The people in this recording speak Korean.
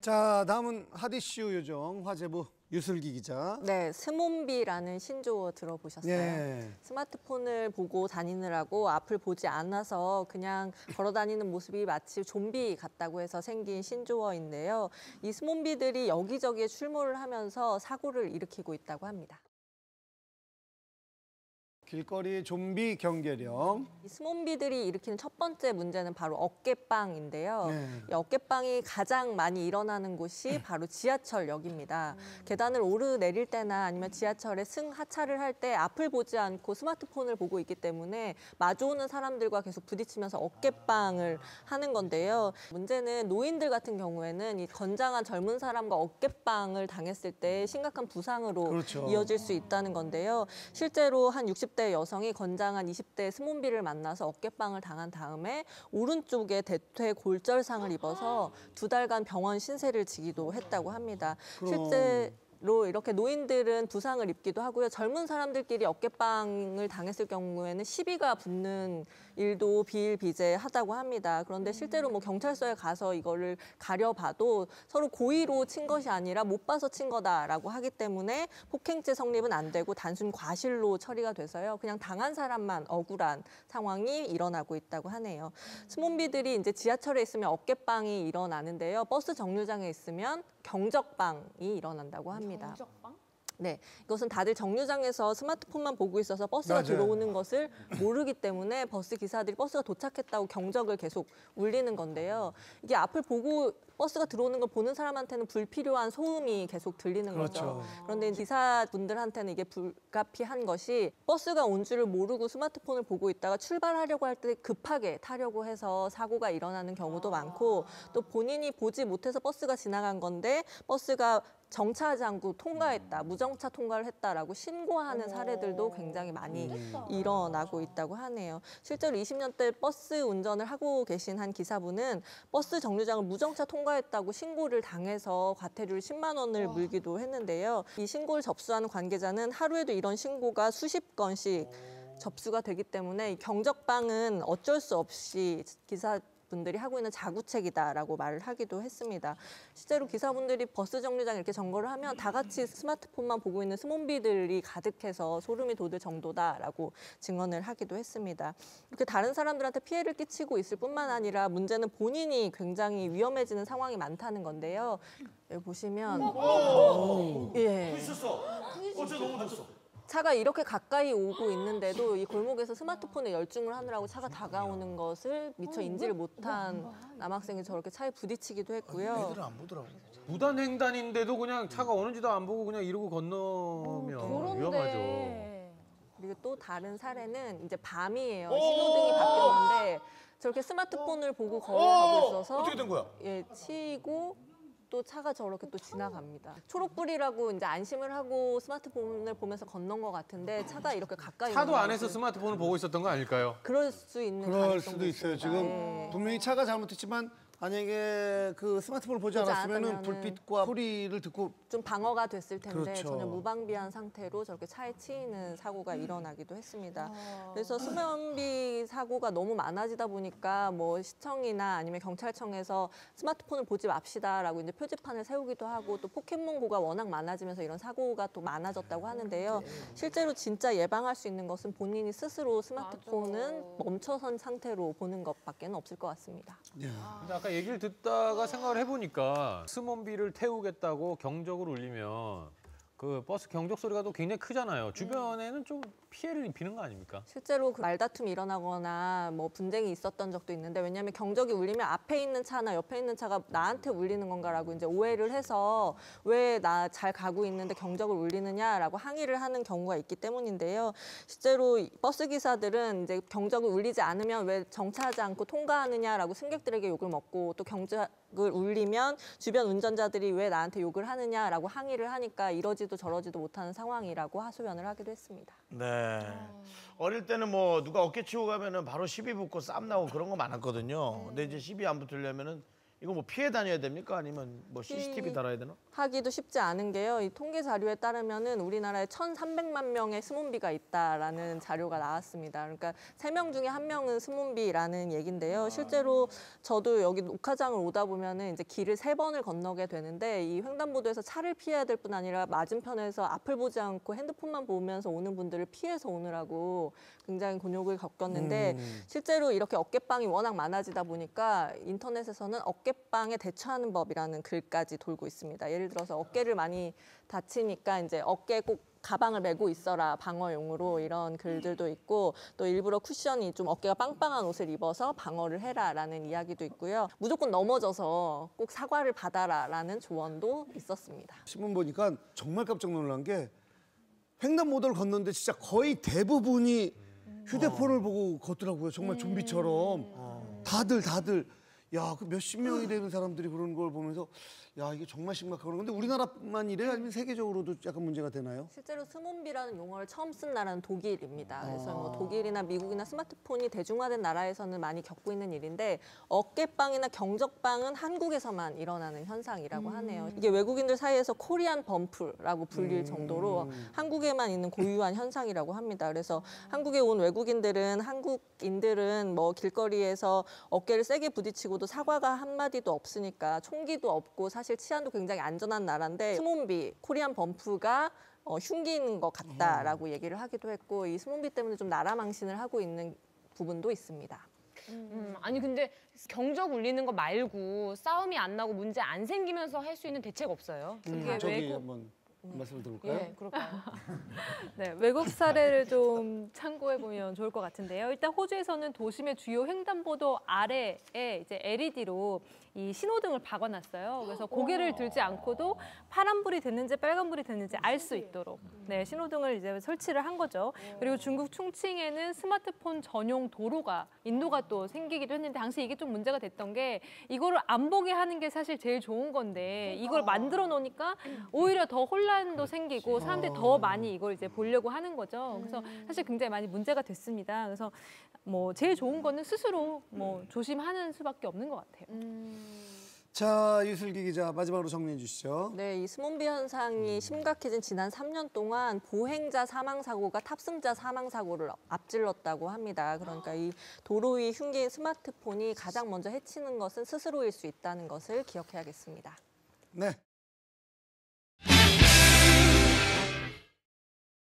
자, 다음은 핫 이슈 요정 화제부 유슬기 기자. 네, 스몬비라는 신조어 들어보셨어요? 네. 스마트폰을 보고 다니느라고 앞을 보지 않아서 그냥 걸어 다니는 모습이 마치 좀비 같다고 해서 생긴 신조어인데요. 이 스몬비들이 여기저기에 출몰을 하면서 사고를 일으키고 있다고 합니다. 길거리의 좀비 경계령. 이 스몬비들이 일으키는 첫 번째 문제는 바로 어깨빵인데요. 네. 이 어깨빵이 가장 많이 일어나는 곳이 바로 지하철역입니다. 계단을 오르내릴 때나 아니면 지하철에 승하차를 할 때 앞을 보지 않고 스마트폰을 보고 있기 때문에 마주오는 사람들과 계속 부딪히면서 어깨빵을 하는 건데요. 문제는 노인들 같은 경우에는 이 건장한 젊은 사람과 어깨빵을 당했을 때 심각한 부상으로 그렇죠. 이어질 수 있다는 건데요. 실제로 한 60대 여성이 건장한 20대 스몬비를 만나서 어깨빵을 당한 다음에 오른쪽에 대퇴 골절상을 입어서 2달간 병원 신세를 지기도 했다고 합니다. 실제로 이렇게 노인들은 부상을 입기도 하고요. 젊은 사람들끼리 어깨빵을 당했을 경우에는 시비가 붙는 일도 비일비재하다고 합니다. 그런데 실제로 뭐 경찰서에 가서 이거를 가려봐도 서로 고의로 친 것이 아니라 못 봐서 친 거다라고 하기 때문에 폭행죄 성립은 안 되고 단순 과실로 처리가 돼서요. 그냥 당한 사람만 억울한 상황이 일어나고 있다고 하네요. 스몬비들이 이제 지하철에 있으면 어깨빵이 일어나는데요. 버스 정류장에 있으면 경적빵이 일어난다고 합니다. 경적빵? 네, 이것은 다들 정류장에서 스마트폰만 보고 있어서 버스가 맞아요. 들어오는 것을 모르기 때문에 버스 기사들이 버스가 도착했다고 경적을 계속 울리는 건데요. 이게 앞을 보고 버스가 들어오는 걸 보는 사람한테는 불필요한 소음이 계속 들리는 거죠. 그렇죠. 그런데 기사분들한테는 이게 불가피한 것이 버스가 온 줄을 모르고 스마트폰을 보고 있다가 출발하려고 할 때 급하게 타려고 해서 사고가 일어나는 경우도 많고 또 본인이 보지 못해서 버스가 지나간 건데 버스가 정차하지 않고 통과했다, 무정차 통과를 했다라고 신고하는 사례들도 굉장히 많이 일어나고 있다고 하네요. 실제로 20년대 버스 운전을 하고 계신 한 기사분은 버스 정류장을 무정차 통과했다고 신고를 당해서 과태료를 10만 원을 물기도 했는데요. 이 신고를 접수하는 관계자는 하루에도 이런 신고가 수십 건씩 접수가 되기 때문에 이 경적빵은 어쩔 수 없이 기사분들이 하고 있는 자구책이다라고 말을 하기도 했습니다. 실제로 기사분들이 버스 정류장 이렇게 점거를 하면 다 같이 스마트폰만 보고 있는 스몬비들이 가득해서 소름이 돋을 정도다라고 증언을 하기도 했습니다. 이렇게 다른 사람들한테 피해를 끼치고 있을 뿐만 아니라 문제는 본인이 굉장히 위험해지는 상황이 많다는 건데요. 여기 보시면 예. 있었어. 어째 너무 좋았어. 차가 이렇게 가까이 오고 있는데도 이 골목에서 스마트폰에 열중을 하느라고 차가 다가오는 것을 미처 인지를 못한 남학생이 저렇게 차에 부딪히기도 했고요. 애들은 안 보더라고. 무단횡단인데도 그냥 차가 오는지도 안 보고 그냥 이러고 건너면 위험하죠. 그리고 또 다른 사례는 이제 밤이에요. 신호등이 바뀌었는데 저렇게 스마트폰을 보고 걸어가고 있어서 어떻게 된 거야? 예, 치이고 또 차가 저렇게 또 지나갑니다. 초록불이라고 이제 안심을 하고 스마트폰을 보면서 건넌 것 같은데 차가 이렇게 가까이 차도 오는 안에서 것을 스마트폰을 보고 있었던 거 아닐까요? 그럴 수 있는 그럴 가능성도 수도 있어요. 있습니다. 지금 네. 분명히 차가 잘못했지만 만약에 그 스마트폰을 보지 보지 않았으면 않았다면은 불빛과 소리를 듣고 좀 방어가 됐을 텐데 그렇죠. 전혀 무방비한 상태로 저렇게 차에 치이는 사고가 일어나기도 했습니다. 그래서 스몬비 사고가 너무 많아지다 보니까 뭐 시청이나 아니면 경찰청에서 스마트폰을 보지 맙시다라고 이제 표지판을 세우기도 하고 또 포켓몬고가 워낙 많아지면서 이런 사고가 또 많아졌다고 하는데요. 실제로 진짜 예방할 수 있는 것은 본인이 스스로 스마트폰은 멈춰선 상태로 보는 것밖에 없을 것 같습니다. 예. 근데 아까 얘기를 듣다가 생각을 해보니까 스몬비를 태우겠다고 경적을 울리면 그 버스 경적 소리가 또 굉장히 크잖아요. 주변에는 좀 피해를 입히는 거 아닙니까? 실제로 그 말다툼이 일어나거나 뭐 분쟁이 있었던 적도 있는데 왜냐하면 경적이 울리면 앞에 있는 차나 옆에 있는 차가 나한테 울리는 건가라고 이제 오해를 해서 왜 나 잘 가고 있는데 경적을 울리느냐라고 항의를 하는 경우가 있기 때문인데요. 실제로 버스 기사들은 이제 경적을 울리지 않으면 왜 정차하지 않고 통과하느냐라고 승객들에게 욕을 먹고 또 경적을 울리면 주변 운전자들이 왜 나한테 욕을 하느냐라고 항의를 하니까 이러지도 저러지도 못하는 상황이라고 하소연을 하기도 했습니다. 네. 어릴 때는 뭐 누가 어깨 치고 가면은 바로 시비 붙고 싸움 나고 그런 거 많았거든요. 근데 이제 시비 안 붙으려면은 이거 뭐 피해 다녀야 됩니까? 아니면 뭐 CCTV 달아야 되나? 하기도 쉽지 않은 게요. 이 통계 자료에 따르면은 우리나라에 1,300만 명의 스몬비가 있다라는 자료가 나왔습니다. 그러니까 3명 중에 1명은 스몬비라는 얘긴데요. 실제로 저도 여기 녹화장을 오다 보면은 이제 길을 3번을 건너게 되는데 이 횡단보도에서 차를 피해야 될 뿐 아니라 맞은편에서 앞을 보지 않고 핸드폰만 보면서 오는 분들을 피해서 오느라고 굉장히 곤욕을 겪었는데 실제로 이렇게 어깨빵이 워낙 많아지다 보니까 인터넷에서는 어깨빵에 대처하는 법이라는 글까지 돌고 있습니다. 예를 들어서 어깨를 많이 다치니까 이제 어깨에 꼭 가방을 메고 있어라 방어용으로 이런 글들도 있고 또 일부러 쿠션이 좀 어깨가 빵빵한 옷을 입어서 방어를 해라라는 이야기도 있고요. 무조건 넘어져서 꼭 사과를 받아라라는 조언도 있었습니다. 신문 보니까 정말 깜짝 놀란 게 횡단보도를 걷는데 진짜 거의 대부분이 휴대폰을 보고 걷더라고요. 정말 좀비처럼. 다들 야, 그 몇십 명이 되는 사람들이 그런 걸 보면서 야, 이게 정말 심각하구나. 근데 우리나라만 이래요? 아니면 세계적으로도 약간 문제가 되나요? 실제로 스몬비라는 용어를 처음 쓴 나라는 독일입니다. 그래서 뭐 독일이나 미국이나 스마트폰이 대중화된 나라에서는 많이 겪고 있는 일인데 어깨빵이나 경적빵은 한국에서만 일어나는 현상이라고 하네요. 이게 외국인들 사이에서 코리안 범프라고 불릴 정도로 한국에만 있는 고유한 현상이라고 합니다. 그래서 한국에 온 외국인들은 한국인들은 뭐 길거리에서 어깨를 세게 부딪히고도 사과가 한마디도 없으니까 총기도 없고 사실 치안도 굉장히 안전한 나라인데 스몬비, 코리안 범프가 흉기인 것 같다라고 얘기를 하기도 했고 이 스몬비 때문에 좀 나라 망신을 하고 있는 부분도 있습니다. 아니 근데 경적 울리는 거 말고 싸움이 안 나고 문제 안 생기면서 할 수 있는 대책 없어요? 저기 한번 말씀을 들어볼까요? 예, 그럴까요? 네, 외국 사례를 좀 참고해 보면 좋을 것 같은데요. 일단 호주에서는 도심의 주요 횡단보도 아래에 이제 LED로 이 신호등을 박아놨어요. 그래서 고개를 들지 않고도 파란불이 됐는지 빨간불이 됐는지 알 수 있도록 네, 신호등을 이제 설치를 한 거죠. 그리고 중국 충칭에는 스마트폰 전용 도로가 인도가 또 생기기도 했는데 당시 이게 좀 문제가 됐던 게 이거를 안 보게 하는 게 사실 제일 좋은 건데 이걸 만들어 놓으니까 오히려 더 혼란도 생기고 사람들이 더 많이 이걸 이제 보려고 하는 거죠. 그래서 사실 굉장히 많이 문제가 됐습니다. 그래서 뭐 제일 좋은 거는 스스로 뭐 조심하는 수밖에 없는 것 같아요. 자, 유슬기 기자 마지막으로 정리해 주시죠. 네, 이 스몬비 현상이 심각해진 지난 3년 동안 보행자 사망 사고가 탑승자 사망 사고를 앞질렀다고 합니다. 그러니까 이 도로 위 흉기인 스마트폰이 가장 먼저 해치는 것은 스스로일 수 있다는 것을 기억해야겠습니다. 네.